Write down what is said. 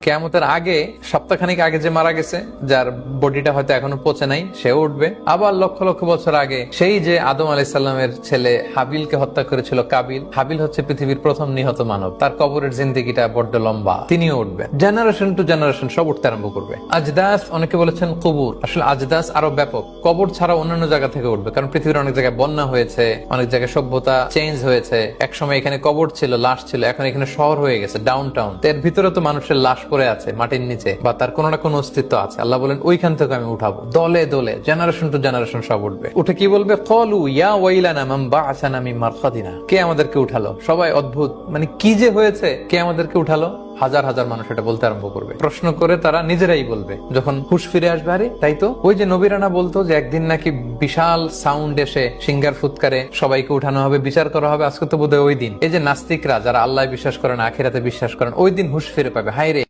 কিয়ামতের আগে সপ্তাহখানিক আগে যে মারা গেছে, যার বডিটা হয়তো এখনো পচে নাই, সেও উঠবে। আবার লক্ষ লক্ষ বছর আগে সেই যে আদম আলাইহিস সালামের ছেলে হাবিলকে হত্যা করেছিল কাবিল, হাবিল হচ্ছে পৃথিবীর প্রথম নিহত মানব, তার কবরের জিন্দেগিটা বড্ড লম্বা, তিনিও উঠবেন। জেনারেশন টু জেনারেশন সব উঠতে আরম্ভ করবে। আজদাস, অনেকে বলেছেন কবর, আসলে আজদাস আরো ব্যাপক, কবর ছাড়া অন্যান্য জায়গা থেকে উঠবে, কারণ পৃথিবীর অনেক জায়গায় বন্যা হয়েছে, অনেক জায়গায় সভ্যতা চেঞ্জ হয়েছে। একসময় এখানে কবর ছিল, লাশ ছিল, এখন এখানে শহর হয়ে গেছে, ডাউন টাউন। এর ভিতরে তো মানুষের লাশ পড়ে আছে মাটির নিচে, বা তার কোনো না কোনো অস্তিত্ব আছে। আল্লাহ বলেন ওইখান থেকে আমি উঠাবো, দলে দলে, জেনারেশন টু জেনারেশন সব উঠবে। উঠে কি বলবে? ক্বালু ইয়া ওয়াইলানা মান বা'আসানা মিন মারকাদিনা। কে আমাদেরকে উঠালো? সবাই অদ্ভুত, মানে কি যে হয়েছে, কে আমাদেরকে উঠালো? হাজার হাজার মানুষ এটা বলতে আরম্ভ করবে। প্রশ্ন করে তারা নিজেরাই বলবে যখন হুঁশ ফিরে আসবে, আরে তাই তো, ওই যে নবীরানা বলতো যে একদিন নাকি বিশাল সাউন্ড এসে সিঙ্গার ফুৎকারে সবাইকে উঠানো হবে, বিচার করা হবে। আজকে তো বোধহয় ওই দিন। এই যে নাস্তিকরা যারা আল্লাহ বিশ্বাস করেন, আখিরাতে বিশ্বাস করেন, ওই দিন হুঁশ ফিরে পাবে। হায় রে,